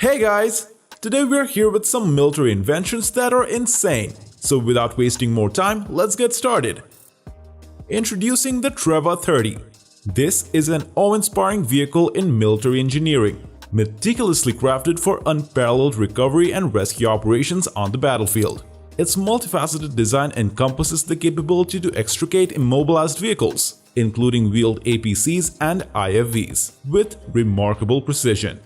Hey guys! Today we're here with some military inventions that are insane. So without wasting more time, let's get started. Introducing the Treva 30. This is an awe-inspiring vehicle in military engineering, meticulously crafted for unparalleled recovery and rescue operations on the battlefield. Its multifaceted design encompasses the capability to extricate immobilized vehicles, including wheeled APCs and IFVs, with remarkable precision.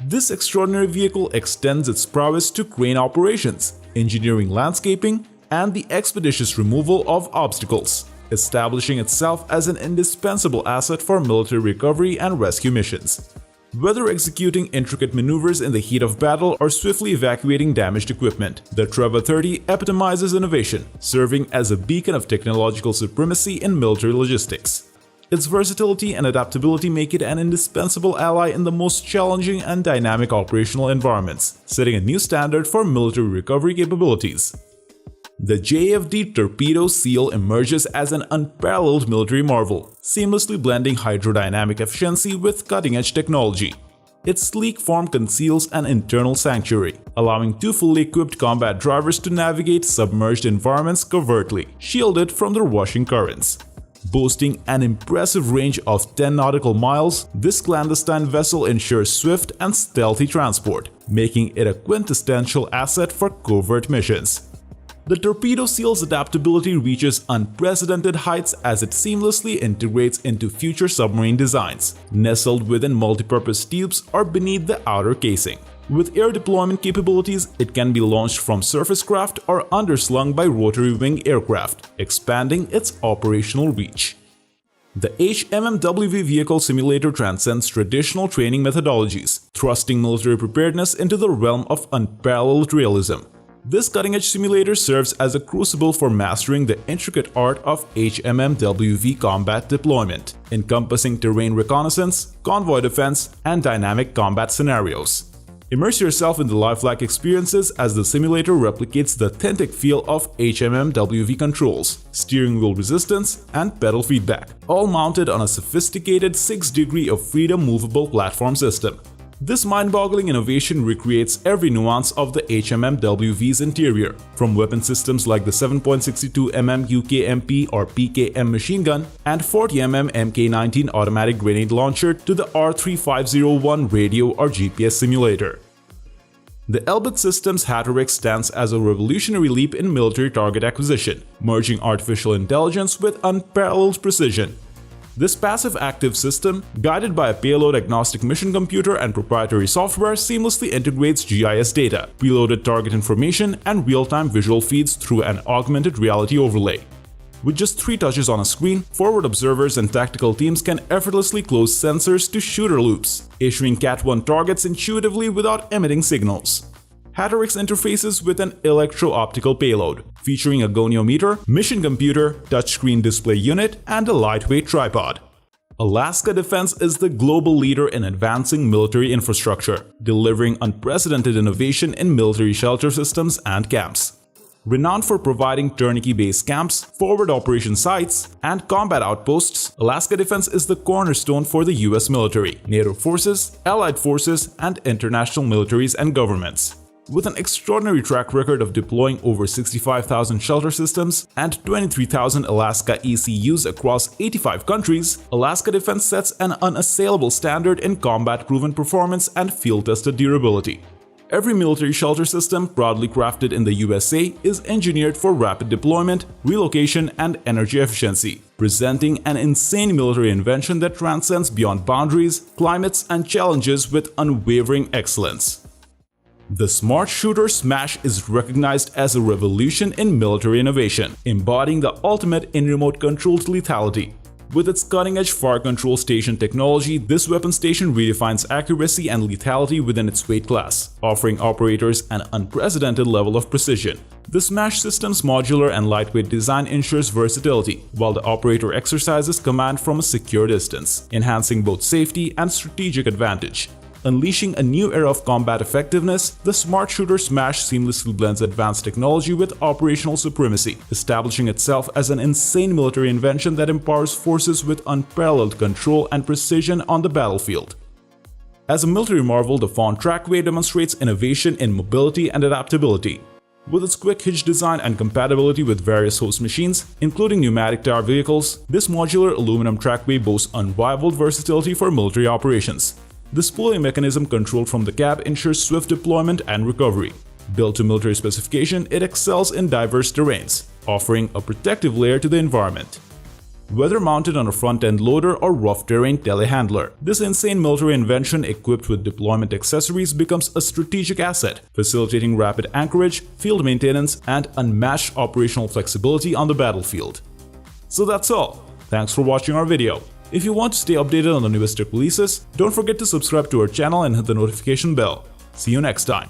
This extraordinary vehicle extends its prowess to crane operations, engineering landscaping, and the expeditious removal of obstacles, establishing itself as an indispensable asset for military recovery and rescue missions. Whether executing intricate maneuvers in the heat of battle or swiftly evacuating damaged equipment, the Treva 30 epitomizes innovation, serving as a beacon of technological supremacy in military logistics. Its versatility and adaptability make it an indispensable ally in the most challenging and dynamic operational environments, setting a new standard for military recovery capabilities. The JFD Torpedo SEAL emerges as an unparalleled military marvel, seamlessly blending hydrodynamic efficiency with cutting-edge technology. Its sleek form conceals an internal sanctuary, allowing two fully equipped combat drivers to navigate submerged environments covertly, shielded from the rushing currents. Boasting an impressive range of 10 nautical miles, this clandestine vessel ensures swift and stealthy transport, making it a quintessential asset for covert missions. The Torpedo SEAL's adaptability reaches unprecedented heights as it seamlessly integrates into future submarine designs, nestled within multipurpose tubes or beneath the outer casing. With air deployment capabilities, it can be launched from surface craft or underslung by rotary wing aircraft, expanding its operational reach. The HMMWV vehicle simulator transcends traditional training methodologies, thrusting military preparedness into the realm of unparalleled realism. This cutting-edge simulator serves as a crucible for mastering the intricate art of HMMWV combat deployment, encompassing terrain reconnaissance, convoy defense, and dynamic combat scenarios. Immerse yourself in the lifelike experiences as the simulator replicates the authentic feel of HMMWV controls, steering wheel resistance, and pedal feedback, all mounted on a sophisticated 6-degree of freedom movable platform system. This mind-boggling innovation recreates every nuance of the HMMWV's interior, from weapon systems like the 7.62mm UKMP or PKM machine gun and 40mm Mk19 automatic grenade launcher to the R3501 radio or GPS simulator. The Elbit system's HATTORIX stands as a revolutionary leap in military target acquisition, merging artificial intelligence with unparalleled precision. This passive-active system, guided by a payload-agnostic mission computer and proprietary software, seamlessly integrates GIS data, preloaded target information, and real-time visual feeds through an augmented reality overlay. With just 3 touches on a screen, forward observers and tactical teams can effortlessly close sensors to shooter loops, issuing Cat-1 targets intuitively without emitting signals. HATTORIX interfaces with an electro-optical payload, featuring a goniometer, mission computer, touchscreen display unit, and a lightweight tripod. Alaska Defense is the global leader in advancing military infrastructure, delivering unprecedented innovation in military shelter systems and camps. Renowned for providing turnkey base camps, forward operation sites, and combat outposts, Alaska Defense is the cornerstone for the US military, NATO forces, allied forces, and international militaries and governments. With an extraordinary track record of deploying over 65,000 shelter systems and 23,000 Alaska ECUs across 85 countries, Alaska Defense sets an unassailable standard in combat-proven performance and field-tested durability. Every military shelter system proudly crafted in the USA is engineered for rapid deployment, relocation, and energy efficiency, presenting an insane military invention that transcends beyond boundaries, climates, and challenges with unwavering excellence. The Smart Shooter Smash is recognized as a revolution in military innovation, embodying the ultimate in remote-controlled lethality. With its cutting-edge fire control station technology, this weapon station redefines accuracy and lethality within its weight class, offering operators an unprecedented level of precision. The Smash system's modular and lightweight design ensures versatility, while the operator exercises command from a secure distance, enhancing both safety and strategic advantage. Unleashing a new era of combat effectiveness, the Smart Shooter Smash seamlessly blends advanced technology with operational supremacy, establishing itself as an insane military invention that empowers forces with unparalleled control and precision on the battlefield. As a military marvel, the Faun Trackway demonstrates innovation in mobility and adaptability. With its quick hitch design and compatibility with various host machines, including pneumatic tire vehicles, this modular aluminum trackway boasts unrivaled versatility for military operations. The spooling mechanism controlled from the cab ensures swift deployment and recovery. Built to military specification, it excels in diverse terrains, offering a protective layer to the environment. Whether mounted on a front-end loader or rough terrain telehandler, this insane military invention equipped with deployment accessories becomes a strategic asset, facilitating rapid anchorage, field maintenance, and unmatched operational flexibility on the battlefield. So that's all. Thanks for watching our video. If you want to stay updated on the newest tech releases, don't forget to subscribe to our channel and hit the notification bell. See you next time.